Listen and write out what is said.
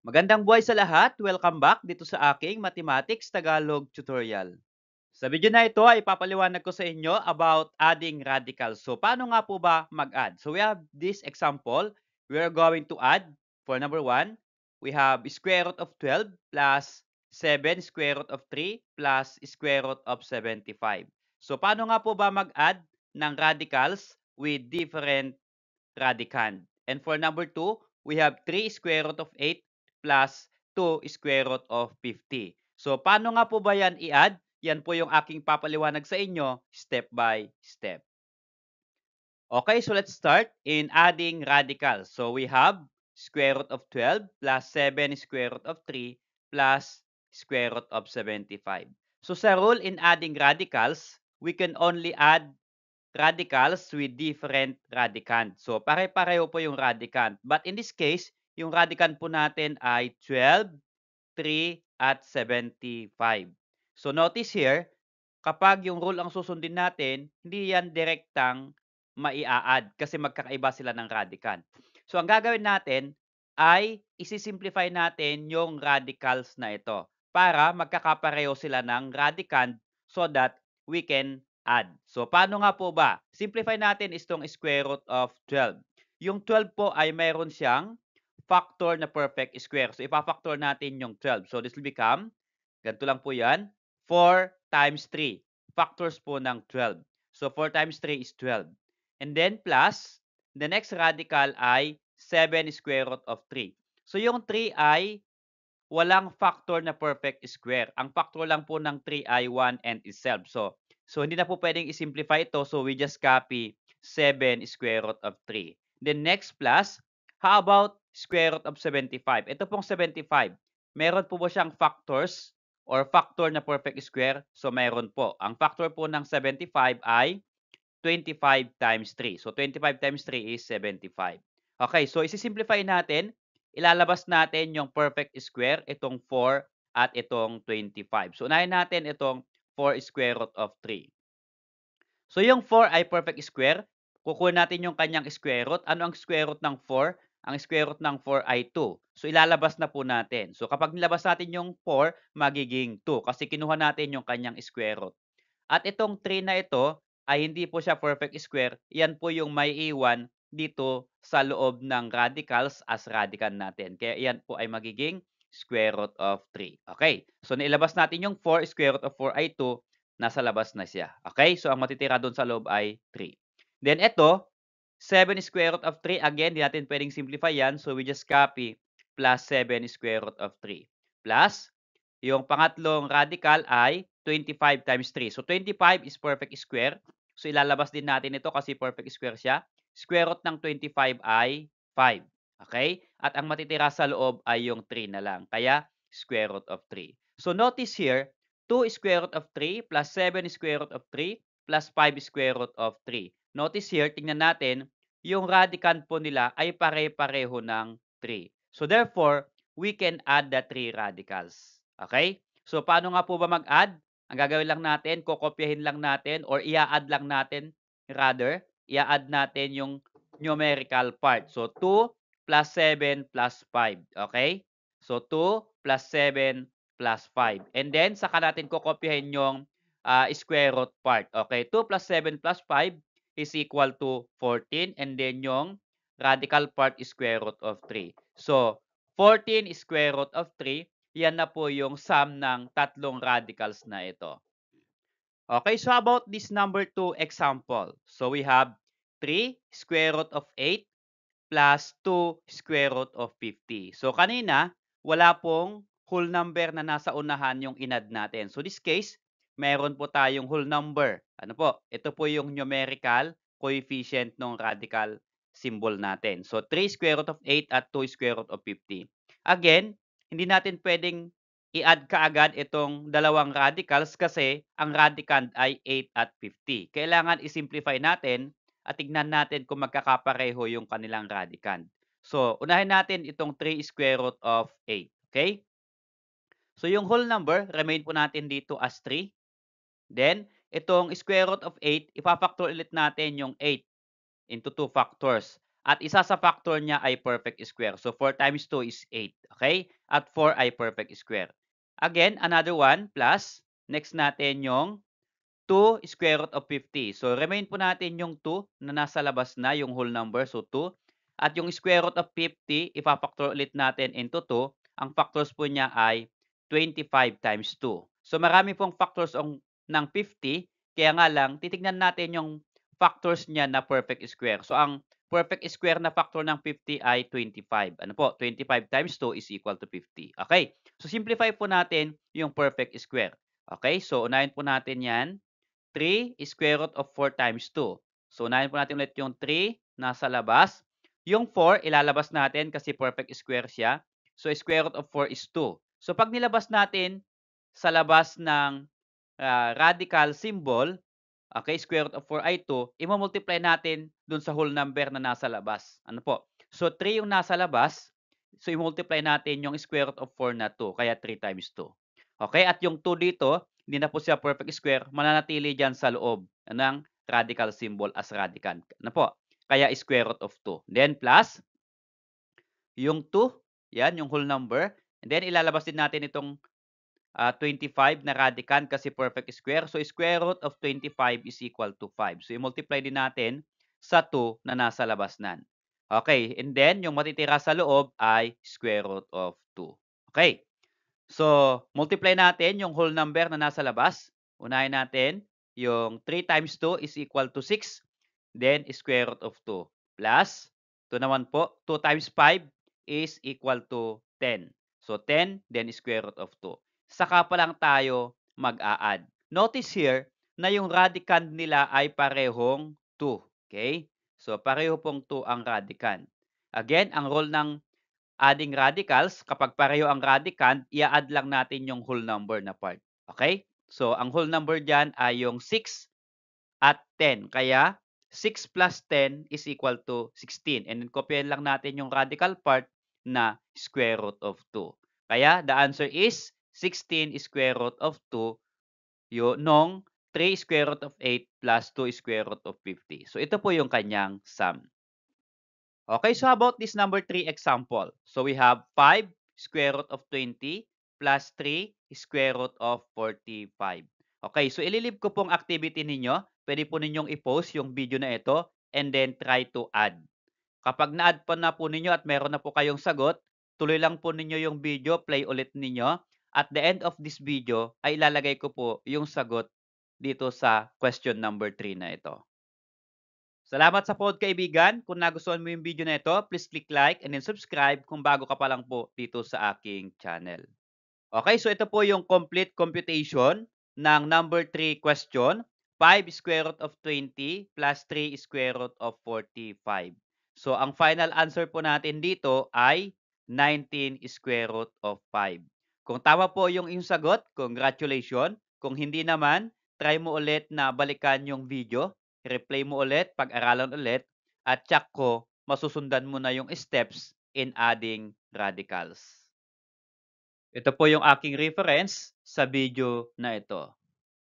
Magandang buhay sa lahat! Welcome back dito sa aking Mathematics Tagalog tutorial. Sa video na ito ay ipapaliwanag ko sa inyo about adding radicals. So, paano nga po ba mag-add? So, we have this example. We are going to add, for number 1, we have square root of 12 plus 7 square root of 3 plus square root of 75. So, paano nga po ba mag-add ng radicals with different radicand? And for number 2, we have 3 square root of 8 plus 2 square root of 50. So, paano nga po ba yan i-add? Yan po yung aking papaliwanag sa inyo step by step. Okay, so let's start in adding radicals. So, we have square root of 12 plus 7 square root of 3 plus square root of 75. So, sa rule in adding radicals, we can only add radicals with different radicand. So, pare-pareho po yung radicand. But in this case, yung radicand po natin ay 12, 3, at 75. So, notice here, kapag yung rule ang susundin natin, hindi yan direktang mai-add kasi magkakaiba sila ng radicand. So, ang gagawin natin ay isi-simplify natin yung radicals na ito para magkakapareho sila ng radicand so that we can add. So, paano nga po ba? Simplify natin itong square root of 12. Yung 12 po ay mayroon siyang factor na perfect square. So, ipa-factor natin yung 12. So, this will become, ganito lang po yan, 4 times 3. Factors po ng 12. So, 4 times 3 is 12. And then, plus, the next radical ay 7 square root of 3. So, yung 3 ay walang factor na perfect square. Ang factor lang po ng 3 ay 1 and itself. So hindi na po pwedeng i-simplify ito. So, we just copy 7 square root of 3. Then next plus, how about square root of 75? Ito pong 75. Meron po ba siyang factors or factor na perfect square? So, meron po. Ang factor po ng 75 ay 25 times 3. So, 25 times 3 is 75. Okay, so isi-simplify natin. Ilalabas natin yung perfect square, itong 4 at itong 25. So, unahin natin itong 4 square root of 3. So, yung 4 ay perfect square. Kukuha natin yung kanyang square root. Ano ang square root ng 4? Ang square root ng 4 ay 2. So, ilalabas na po natin. So, kapag nilabas natin yung 4, magiging 2 kasi kinuha natin yung kanyang square root. At itong 3 na ito ay hindi po siya perfect square. Yan po yung may iwan dito sa loob ng radicals as radicand natin. Kaya yan po ay magiging square root of 3. Okay. So, nailabas natin yung 4. Square root of 4 ay 2. Nasa labas na siya. Okay. So, ang matitira doon sa loob ay 3. Then, ito, 7 square root of 3. Again, di natin pwedeng simplify yan. So, we just copy plus 7 square root of 3. Plus, yung pangatlong radical ay 25 times 3. So, 25 is perfect square. So, ilalabas din natin ito kasi perfect square siya. Square root ng 25 ay 5. Okay? At ang matitira sa loob ay yung 3 na lang. Kaya, square root of 3. So, notice here, 2 square root of 3 plus 7 square root of 3 plus 5 square root of 3. Notice here, tingnan natin, yung radicand po nila ay pare-pareho ng 3. So, therefore, we can add the 3 radicals. Okay? So, paano nga po ba mag-add? Ang gagawin lang natin, kokopyahin lang natin or ia-add lang natin, rather, ia-add natin yung numerical part. So, 2 plus 7 plus 5. Okay? So, 2 plus 7 plus 5. And then, saka natin kokopyahin yung square root part. Okay? 2 plus 7 plus 5 is equal to 14. And then, yung radical part is square root of 3. So, 14 square root of 3, yan na po yung sum ng tatlong radicals na ito. Okay, so how about this number 2 example? So we have 3 square root of 8 plus 2 square root of 50. So kanina, wala pong whole number na nasa unahan yung inad natin. So this case, meron po tayong whole number. Ano po? Ito po yung numerical coefficient ng radical symbol natin. So 3 square root of 8 at 2 square root of 50. Again, hindi natin pwedeng i-add kaagad itong dalawang radicals kasi ang radicand ay 8 at 50. Kailangan i-simplify natin at tignan natin kung magkakapareho yung kanilang radicand. So, unahin natin itong 3 square root of 8. Okay? So, yung whole number, remain po natin dito as 3. Then, itong square root of 8, ipafactor ulit natin yung 8 into 2 factors. At isa sa factor niya ay perfect square. So 4 times 2 is 8. Okay? At 4 ay perfect square. Again, another one plus. Next natin yung 2 square root of 50. So remain po natin yung 2 na nasa labas na, yung whole number. So 2. At yung square root of 50, ipapactor ulit natin into 2. Ang factors po niya ay 25 times 2. So marami pong factors ng 50. Kaya nga lang, titignan natin yung factors niya na perfect square. So ang perfect square na factor ng 50 ay 25. Ano po? 25 times 2 is equal to 50. Okay? So simplify po natin yung perfect square. Okay? So unahin po natin yan. 3 square root of 4 times 2. So, unahin po natin ulit yung 3 nasa labas. Yung 4, ilalabas natin kasi perfect square siya. So, square root of 4 is 2. So, pag nilabas natin sa labas ng radical symbol, okay, square root of 4 ay 2, i-multiply natin dun sa whole number na nasa labas. Ano po? So, 3 yung nasa labas. So, i-multiply natin yung square root of 4 na 2. Kaya 3 times 2. Okay? At yung 2 dito, hindi na po siya perfect square, mananatili dyan sa loob ng radical symbol as radicand. Ano po? Kaya square root of 2. Then plus, yung 2, yan, yung whole number. And then ilalabas din natin itong 25 na radicand kasi perfect square. So square root of 25 is equal to 5. So i-multiply din natin sa 2 na nasa labas nan. Okay, and then yung matitira sa loob ay square root of 2. Okay. So, multiply natin yung whole number na nasa labas. Unahin natin, yung 3 times 2 is equal to 6. Then, square root of 2. Plus, 2 naman po, 2 times 5 is equal to 10. So, 10, then square root of 2. Saka pa lang tayo mag-a-add. Notice here na yung radicand nila ay parehong 2. Okay? So, pareho pong 2 ang radicand. Again, ang rule ng adding radicals, kapag pareho ang radicand, i-add lang natin yung whole number na part. Okay? So, ang whole number dyan ay yung 6 at 10. Kaya, 6 plus 10 is equal to 16. And then, kopyahin lang natin yung radical part na square root of 2. Kaya, the answer is 16 square root of 2 yung nung 3 square root of 8 plus 2 square root of 50. So, ito po yung kanyang sum. Okay, so how about this number 3 example? So we have 5 square root of 20 plus 3 square root of 45. Okay, so ililib ko pong activity ninyo. Pwede po ninyong i-post yung video na ito and then try to add. Kapag na-add pa na po ninyo at meron na po kayong sagot, tuloy lang po ninyo yung video, play ulit ninyo. At the end of this video, ay ilalagay ko po yung sagot dito sa question number 3 na ito. Salamat sa pod kaibigan. Kung nagustuhan mo yung video na ito, please click like and then subscribe kung bago ka pa lang po dito sa aking channel. Okay, so ito po yung complete computation ng number 3 question. 5 square root of 20 plus 3 square root of 45. So ang final answer po natin dito ay 19 square root of 5. Kung tama po yung iyong sagot, congratulations. Kung hindi naman, try mo ulit na balikan yung video, replay mo ulit, pag-aralan ulit, at check ko, masusundan mo na yung steps in adding radicals. Ito po yung aking reference sa video na ito.